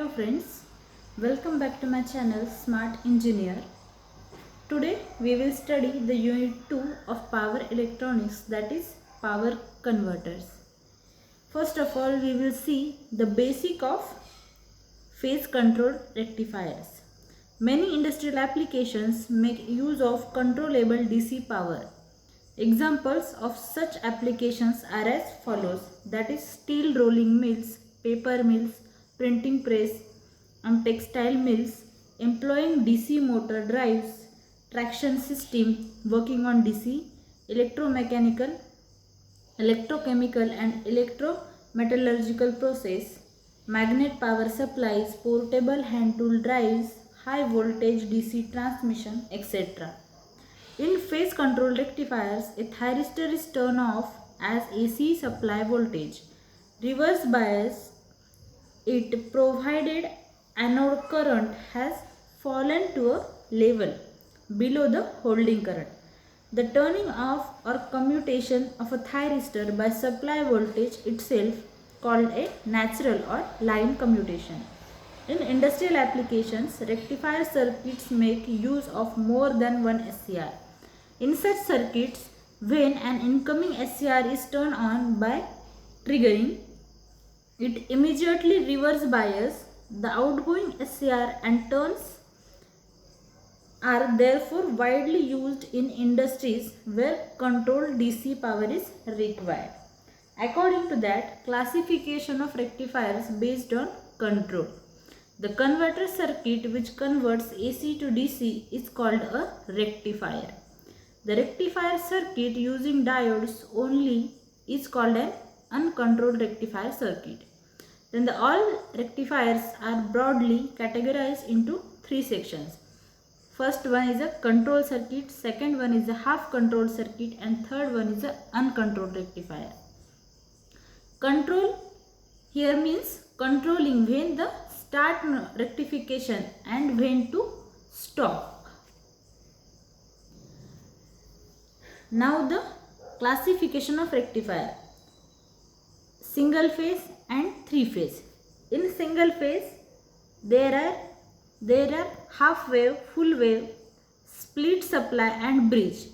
Hello friends, welcome back to my channel Smart Engineer. Today we will study the unit 2 of power electronics, that is power converters. First of all, we will see the basic of phase control rectifiers. Many industrial applications make use of controllable DC power. Examples of such applications are as follows, that is steel rolling mills, paper mills, printing press and textile mills employing DC motor drives, traction system working on DC, electromechanical, electrochemical and electrometallurgical process, magnet power supplies, portable hand tool drives, high voltage DC transmission, etc. In phase control rectifiers, a thyristor is turned off as AC supply voltage. Reverse bias, it provided anode current has fallen to a level below the holding current. The turning off or commutation of a thyristor by supply voltage itself called a natural or line commutation. In industrial applications, rectifier circuits make use of more than one SCR. In such circuits, when an incoming SCR is turned on by triggering, it immediately reverse bias the outgoing SCR and turns are therefore widely used in industries where controlled DC power is required. According to that, classification of rectifiers based on control. The converter circuit which converts AC to DC is called a rectifier. The rectifier circuit using diodes only is called an uncontrolled rectifier circuit. Then all rectifiers are broadly categorized into three sections. First one is a control circuit, second one is a half controlled circuit and third one is a uncontrolled rectifier. Control here means controlling when the start rectification and when to stop. Now the classification of rectifier, single phase and three phase. In single phase there are half wave, full wave, split supply and bridge.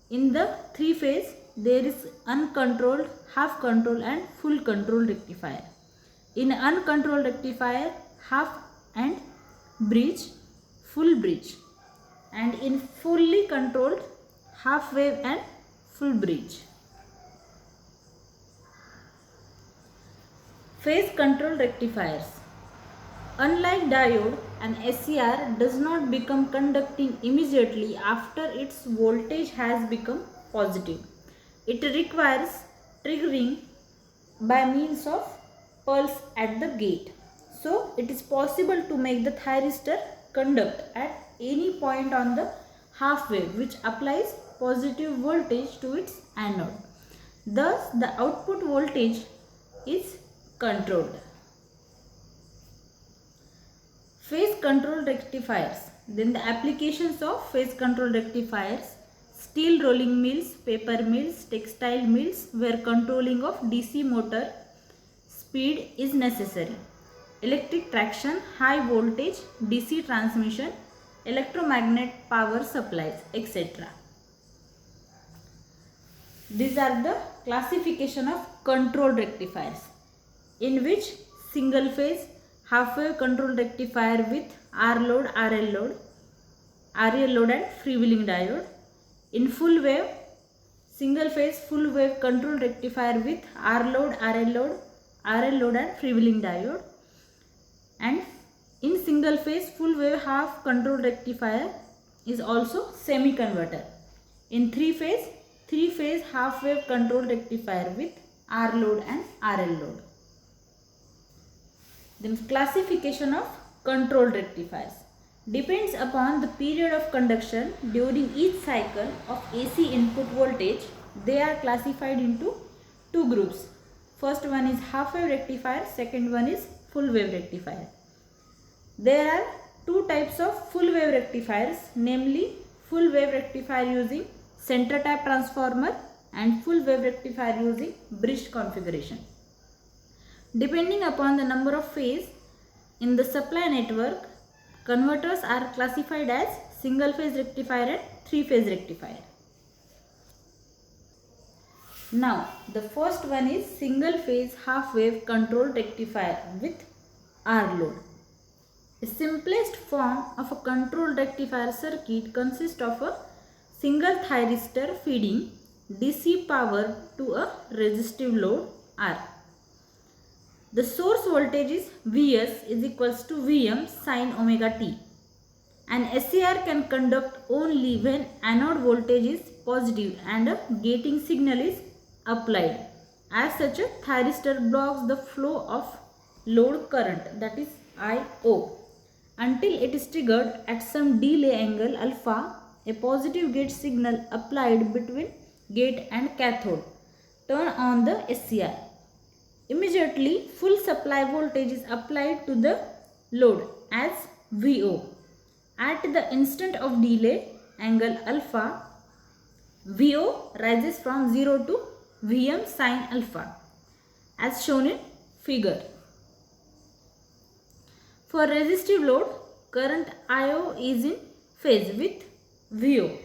In the three phase there is uncontrolled, half control and full control rectifier. In uncontrolled rectifier, half and bridge, full bridge, and in fully controlled, half wave and full bridge. Phase control rectifiers. Unlike diode, an SCR does not become conducting immediately after its voltage has become positive. It requires triggering by means of pulse at the gate. So, it is possible to make the thyristor conduct at any point on the half wave which applies positive voltage to its anode. Thus, the output voltage is controlled. Phase control rectifiers. Then the applications of phase control rectifiers: steel rolling mills, paper mills, textile mills where controlling of DC motor speed is necessary, electric traction, high voltage, DC transmission, electromagnet power supplies, etc. These are the classification of controlled rectifiers, in which single phase, half wave control rectifier with R load, RL load, RL load and freewheeling diode. In full wave, single phase full wave control rectifier with R load, RL load, RL load and freewheeling diode. And in single phase full wave half control rectifier is also semi converter. In three phase half wave control rectifier with R load and RL load. Then classification of controlled rectifiers depends upon the period of conduction during each cycle of AC input voltage. They are classified into two groups. First one is half wave rectifier, second one is full wave rectifier. There are two types of full wave rectifiers, namely full wave rectifier using center tap transformer and full wave rectifier using bridge configuration. Depending upon the number of phase, In the supply network, converters are classified as single phase rectifier and three phase rectifier. Now, the first one is single phase half wave control rectifier with R load. The simplest form of a control rectifier circuit consists of a single thyristor feeding DC power to a resistive load R. The source voltage is Vs is equals to Vm sin omega t. An SCR can conduct only when anode voltage is positive and a gating signal is applied. As such, a thyristor blocks the flow of load current, that is I/O, until it is triggered at some delay angle alpha. A positive gate signal applied between gate and cathode turn on the SCR. Immediately, full supply voltage is applied to the load as VO. At the instant of delay angle alpha, VO rises from 0 to Vm sin alpha as shown in figure. For resistive load, current IO is in phase with VO.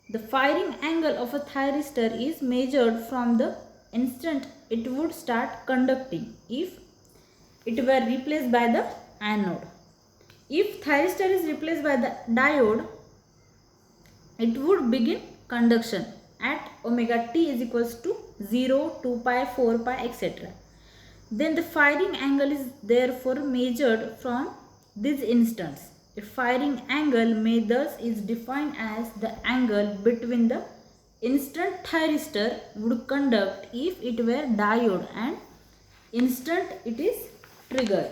The firing angle of a thyristor is measured from the instant it would start conducting if it were replaced by the anode. If thyristor is replaced by the diode, it would begin conduction at omega t is equals to 0, 2 pi, 4 pi, etc. Then the firing angle is therefore measured from this instance. A firing angle may thus is defined as the angle between the instant thyristor would conduct if it were diode and instant it is triggered.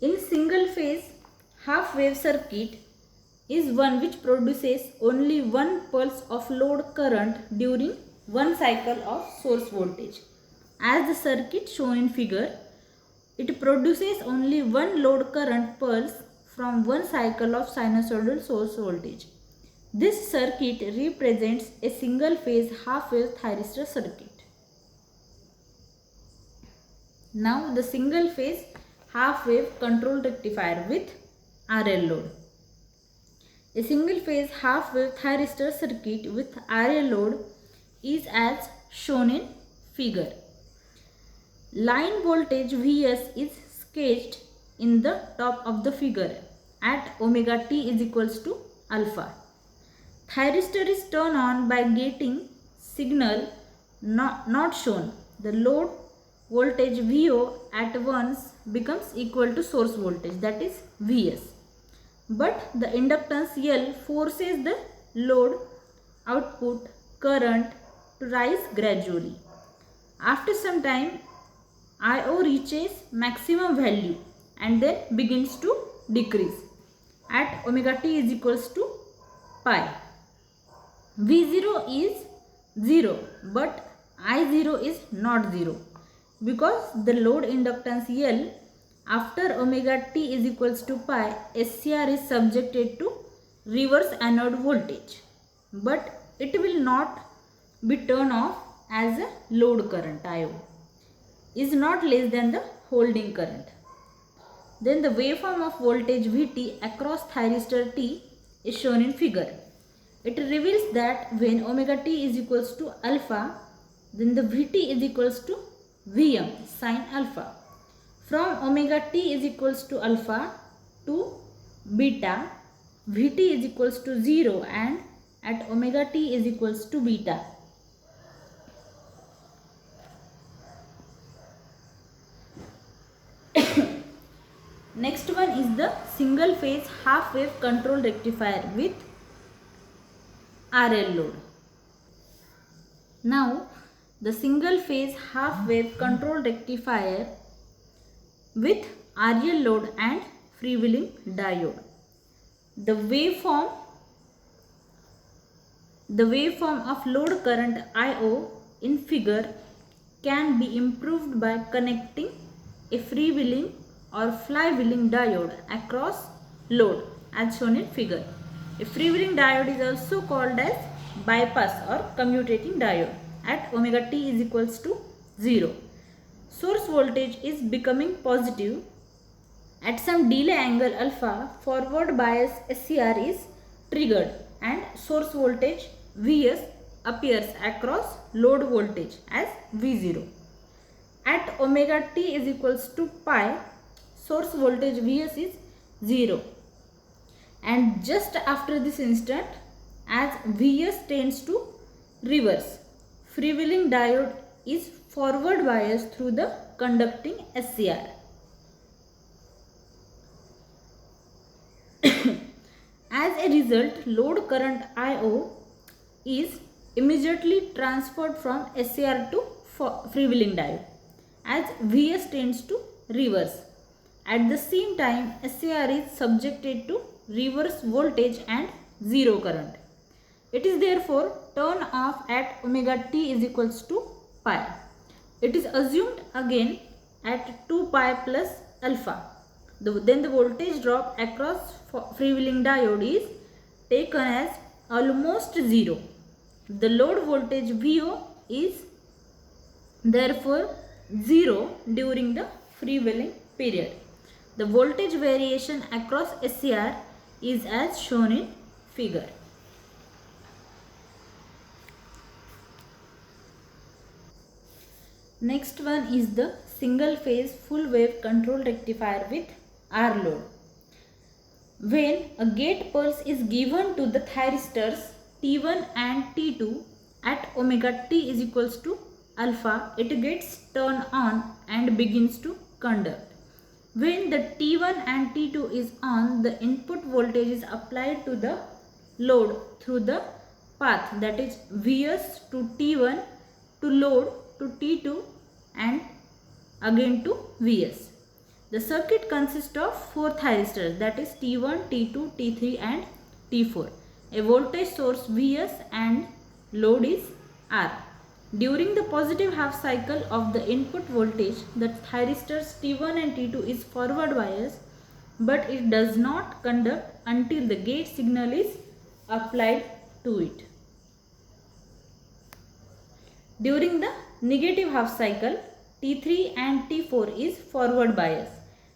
In single phase half wave circuit is one which produces only one pulse of load current during one cycle of source voltage. As the circuit shown in figure, it produces only one load current pulse from one cycle of sinusoidal source voltage. This circuit represents a single phase half wave thyristor circuit. Now the single phase half wave control rectifier with RL load. A single phase half wave thyristor circuit with RL load is as shown in figure. Line voltage Vs is sketched in the top of the figure at omega t is equals to alpha. Thyristor is turned on by gating signal not shown. The load voltage VO at once becomes equal to source voltage, that is Vs. But the inductance L forces the load output current to rise gradually. After some time, IO reaches maximum value and then begins to decrease at omega t is equals to pi. V0 is 0 but I0 is not 0 because the load inductance L after omega t is equals to pi, SCR is subjected to reverse anode voltage, but it will not be turned off as a load current IO is not less than the holding current. Then the waveform of voltage Vt across thyristor T is shown in figure. It reveals that when omega t is equals to alpha, then the Vt is equals to Vm sin alpha. From omega t is equals to alpha to beta, Vt is equals to 0 and at omega t is equals to beta. Next one is the single phase half wave control rectifier with RL load. Now the single phase half wave control rectifier with RL load and freewheeling diode. The waveform of load current IO in figure can be improved by connecting a freewheeling or flywheeling diode across load as shown in figure. A freewheeling diode is also called as bypass or commutating diode at omega t is equals to 0. source voltage is becoming positive. At some delay angle alpha, forward bias SCR is triggered and source voltage Vs appears across load voltage as V0. At omega t is equals to pi, source voltage Vs is 0. And just after this instant, as Vs tends to reverse, freewheeling diode is forward biased through the conducting SCR. As a result, load current IO is immediately transferred from SCR to freewheeling diode as Vs tends to reverse. At the same time, SCR is subjected to reverse voltage and zero current. It is therefore turn off at omega t is equals to pi. It is assumed again at 2 pi plus alpha. Then the voltage drop across freewheeling diode is taken as almost zero. The load voltage VO is therefore 0 during the freewheeling period. The voltage variation across SCR is as shown in figure. Next one is the single phase full wave control rectifier with R load. When a gate pulse is given to the thyristors T1 and T2 at omega t is equals to alpha, it gets turned on and begins to conduct. When the T1 and T2 is on, the input voltage is applied to the load through the path, that is Vs to T1 to load to T2 and again to Vs. The circuit consists of 4 thyristors, that is T1, T2, T3 and T4. A voltage source Vs and load is R. During the positive half cycle of the input voltage, the thyristors T1 and T2 is forward biased, but it does not conduct until the gate signal is applied to it. During the negative half cycle, T3 and T4 is forward bias.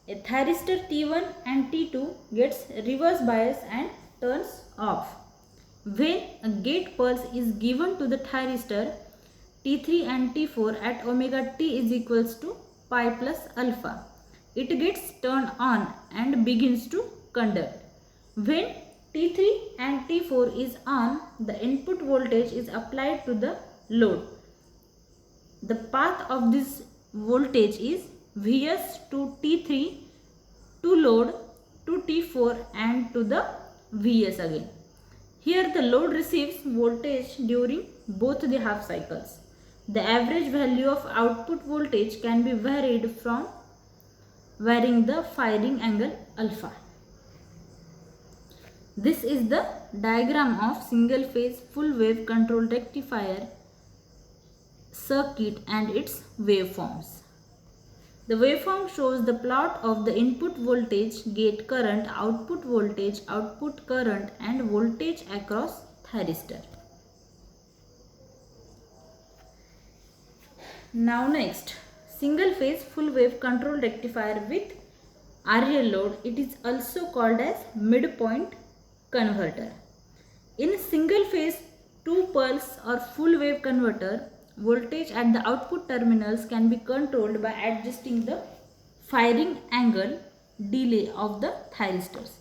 A thyristor T1 and T2 gets reverse bias and turns off. When a gate pulse is given to the thyristor T3 and T4 at omega t is equals to pi plus alpha, it gets turned on and begins to conduct. When T3 and T4 is on, the input voltage is applied to the load. The path of this voltage is Vs to T3 to load to T4 and to the Vs again. Here the load receives voltage during both the half cycles. The average value of output voltage can be varied from varying the firing angle alpha. This is the diagram of single phase full wave control rectifier circuit and its waveforms. The waveform shows the plot of the input voltage, gate current, output voltage, output current and voltage across thyristor. Now next, single phase full wave control rectifier with RL load. It is also called as midpoint converter. In single phase 2 pulse or full wave converter, voltage at the output terminals can be controlled by adjusting the firing angle delay of the thyristors.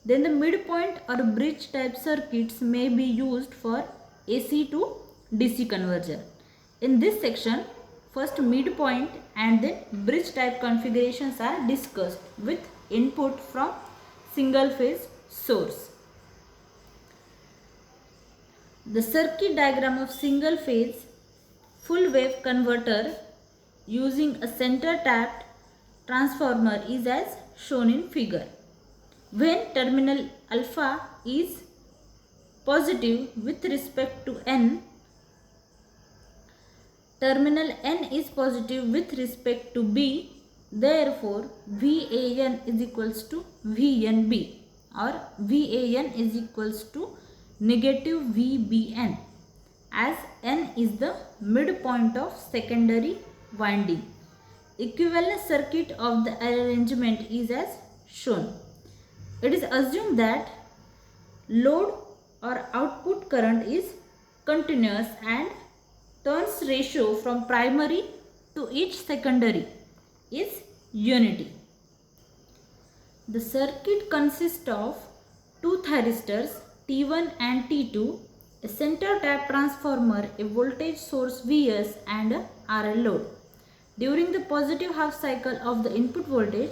Then the midpoint or bridge type circuits may be used for AC to DC conversion. In this section, first midpoint and then bridge type configurations are discussed with input from single phase source. The circuit diagram of single phase full wave converter using a center tapped transformer is as shown in figure. When terminal alpha is positive with respect to N, terminal N is positive with respect to B, therefore VAN is equals to VNB or VAN is equals to negative VBN, as N is the midpoint of secondary winding. equivalent circuit of the arrangement is as shown. It is assumed that load or output current is continuous and turns ratio from primary to each secondary is unity. The circuit consists of two thyristors T1 and T2, a center tap transformer, a voltage source Vs and a RL load. During the positive half cycle of the input voltage,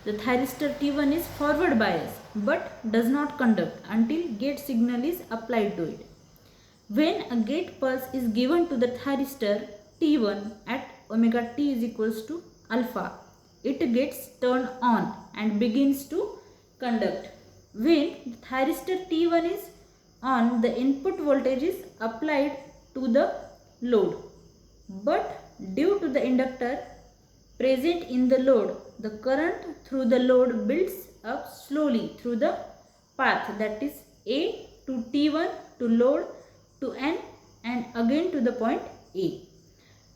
the thyristor T1 is forward biased but does not conduct until gate signal is applied to it. When a gate pulse is given to the thyristor T1 at omega t is equals to alpha, it gets turned on and begins to conduct. When the thyristor T1 is on, the input voltage is applied to the load, but due to the inductor present in the load, the current through the load builds up slowly through the path, that is A to T1 to load to N and again to the point A.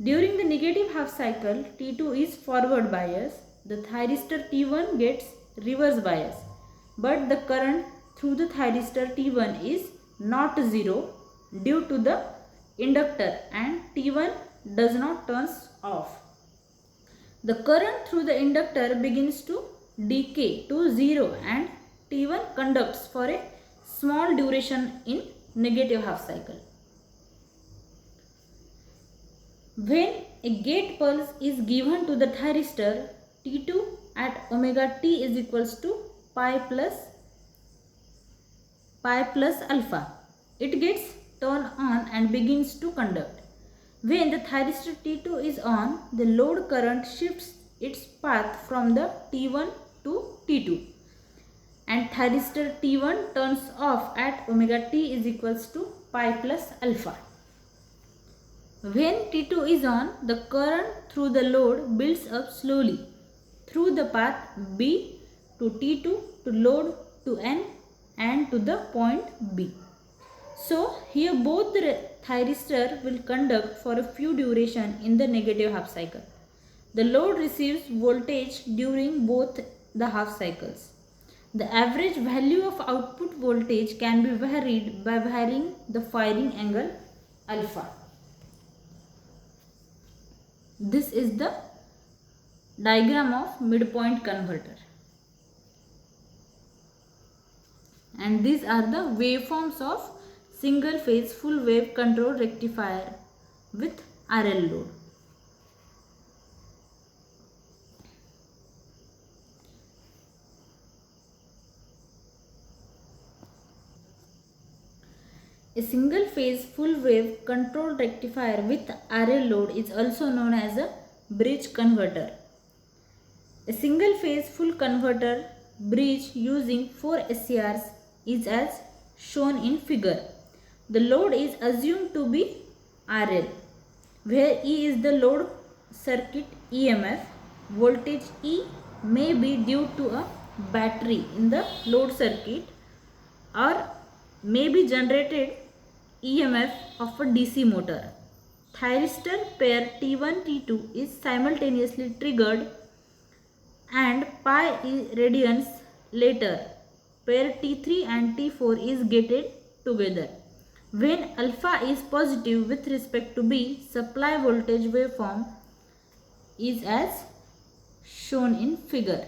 During the negative half cycle, T2 is forward bias. The thyristor T1 gets reverse bias, but the current through the thyristor T1 is not zero due to the inductor and T1 does not turns off. The current through the inductor begins to decay to zero and T1 conducts for a small duration in negative half cycle. When a gate pulse is given to the thyristor T2 at omega t is equals to pi plus alpha, it gets turned on and begins to conduct. When the thyristor T2 is on, the load current shifts its path from the T1 to T2 and thyristor T1 turns off at omega t is equals to pi plus alpha. When T2 is on, the current through the load builds up slowly through the path B to T2 to load to N and to the point B. So here both the thyristor will conduct for a few duration in the negative half cycle. The load receives voltage during both the half cycles. The average value of output voltage can be varied by varying the firing angle alpha. This is the diagram of midpoint converter. And these are the waveforms of single phase full wave control rectifier with RL load. A single phase full wave control rectifier with RL load is also known as a bridge converter. A single phase full converter bridge using 4 SCRs is as shown in figure. The load is assumed to be RL, where E is the load circuit EMF. Voltage E may be due to a battery in the load circuit or may be generated EMF of a DC motor. Thyristor pair T1 T2 is simultaneously triggered and pi radians later pair T3 and T4 is gated together. When alpha is positive with respect to B, supply voltage waveform is as shown in figure.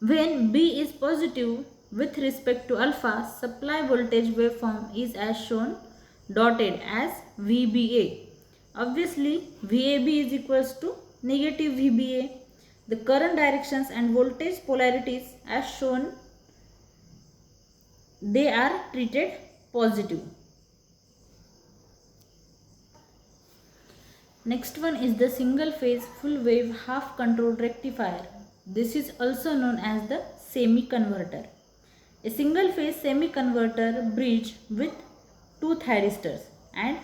When B is positive with respect to alpha, supply voltage waveform is as shown dotted as VBA. Obviously, VAB is equals to negative VBA. The current directions and voltage polarities as shown, they are treated positive. Next one is the single phase full wave half controlled rectifier. This is also known as the semi-converter. A single phase semi-converter bridge with 2 thyristors and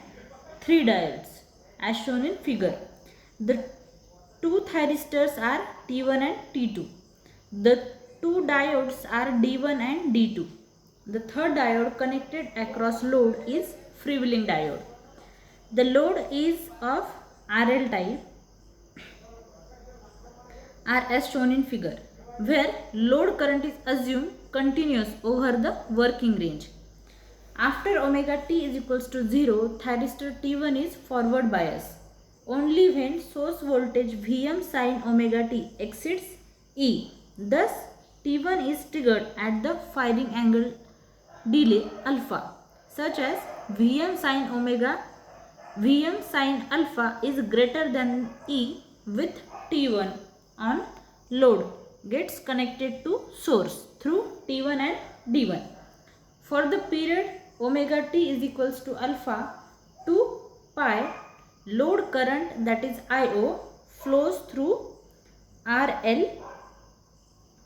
3 diodes as shown in figure. The 2 thyristors are T1 and T2. The 2 diodes are D1 and D2. The third diode connected across load is freewheeling diode. The load is of RL type are as shown in figure, where load current is assumed continuous over the working range. After omega t is equals to 0, thyristor T1 is forward bias. Only when source voltage Vm sin omega t exceeds E. Thus, T1 is triggered at the firing angle delay alpha, such as Vm sin alpha is greater than E with T1 on load gets connected to source through T1 and D1. For the period omega t is equals to alpha 2 pi, load current, that is IO, flows through RL,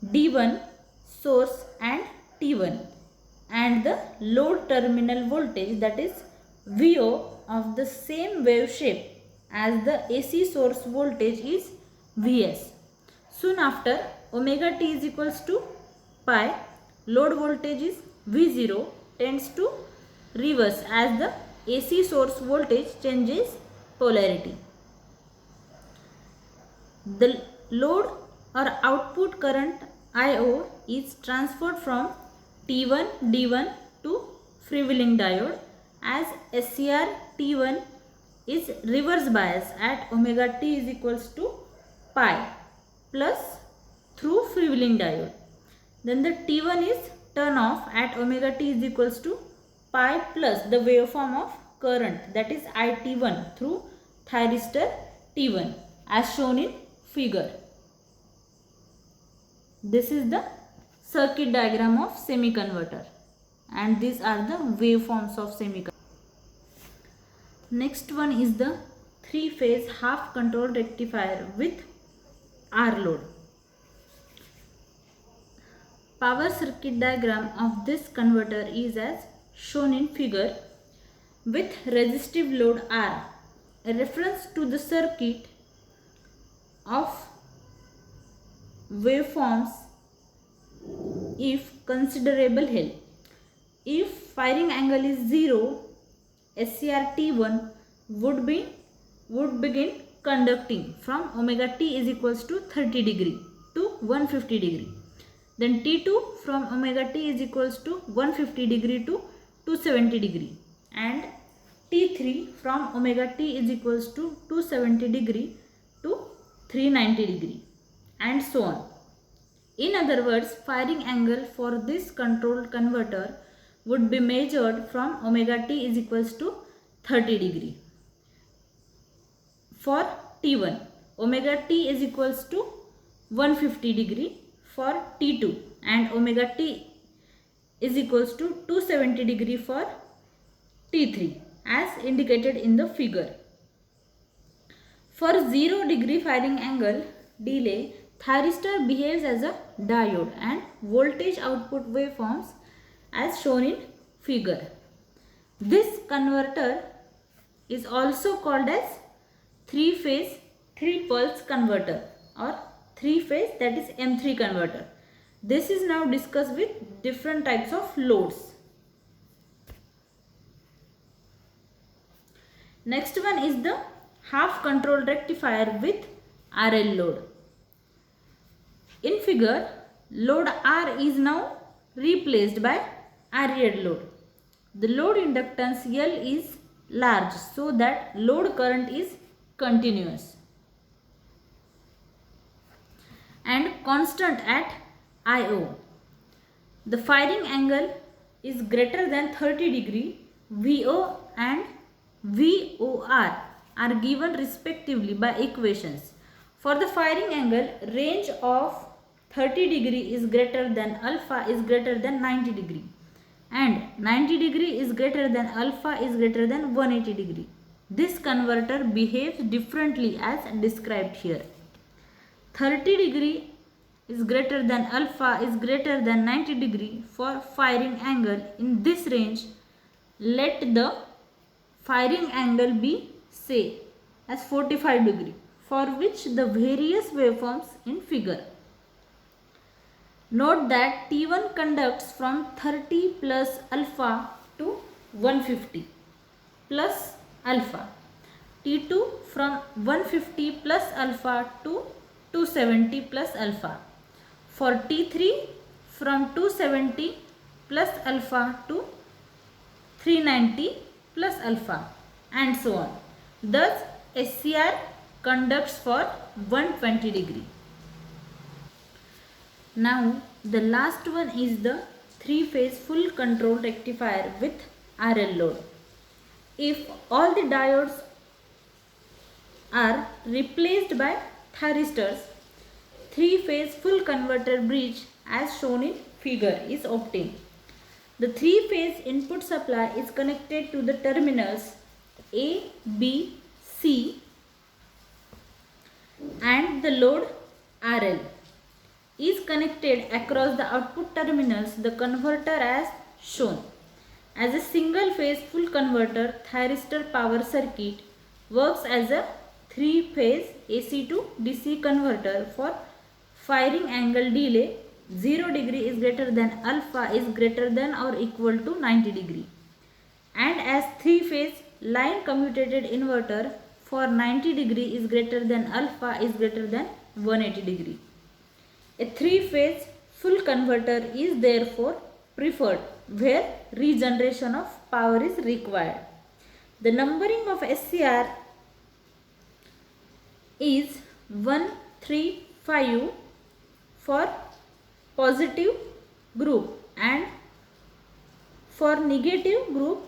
D1, source and T1, and the load terminal voltage, that is VO, of the same wave shape as the AC source voltage is Vs. Soon after omega t is equals to pi, load voltage is V0 tends to reverse as the AC source voltage changes polarity. The load or output current IO is transferred from T1 D1 to freewheeling diode, as SCR T1 is reverse bias at omega t is equals to pi plus through freewheeling diode. Then the T1 is turn off at omega t is equals to pi plus the waveform of current, that is IT1, through thyristor T1 as shown in figure. This is the circuit diagram of semiconverter, and these are the waveforms of semiconductor. Next one is the 3-phase half control rectifier with R load. Power circuit diagram of this converter is as shown in figure, with resistive load R, a reference to the circuit of waveforms if considerable L. If firing angle is 0, SCR T1 would begin conducting from omega t is equals to 30 degree to 150 degree. Then T2 from omega t is equals to 150 degree to 270 degree, and T3 from omega t is equals to 270 degree to 390 degree, and so on. In other words, firing angle for this controlled converter would be measured from omega t is equals to 30 degree. For T1, omega t is equals to 150 degree for T2, and omega t is equals to 270 degree for T3 as indicated in the figure. For 0 degree firing angle delay, thyristor behaves as a diode and voltage output waveforms as shown in figure. This converter is also called as 3-phase 3-pulse converter or 3-phase, that is M3 converter. This is now discussed with different types of loads. Next one is the half control rectifier with RL load. In figure, load R is now replaced by RL load. The load inductance L is large so that load current is continuous and constant at IO. The firing angle is greater than 30 degree. VO and VOR are given respectively by equations. For the firing angle, range of 30 degree is greater than alpha is greater than 90 degree, and 90 degree is greater than alpha is greater than 180 degree. This converter behaves differently as described here. 30 degree is greater than alpha is greater than 90 degree for firing angle in this range. Let the firing angle be, say, as 45 degree, for which the various waveforms in figure. Note that T1 conducts from 30 plus alpha to 150 plus alpha. T2 from 150 plus alpha to 270 plus alpha. For T3 from 270 plus alpha to 390 plus alpha, and so on. Thus SCR conducts for 120 degree. Now the last one is the 3-phase full control rectifier with RL load. If all the diodes are replaced by thyristors, 3-phase full converter bridge as shown in figure is obtained. The 3-phase input supply is connected to the terminals A, B, C and the load RL is connected across the output terminals, the converter as shown. As a single phase full converter, thyristor power circuit works as a 3-phase AC to DC converter. For firing angle delay, 0 degree is greater than alpha is greater than or equal to 90 degree. And as 3-phase line commutated inverter, for 90 degree is greater than alpha is greater than 180 degree. A 3-phase full converter is therefore preferred where regeneration of power is required. The numbering of SCR is 135 for positive group, and for negative group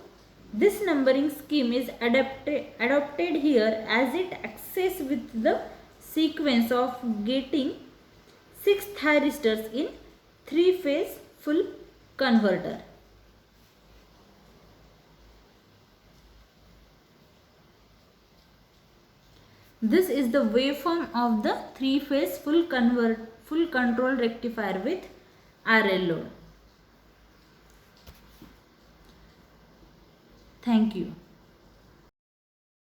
this numbering scheme is adopted here as it access with the sequence of getting 6 thyristors in 3-phase full converter. This is the waveform of the 3-phase full control rectifier with RL load. Thank you.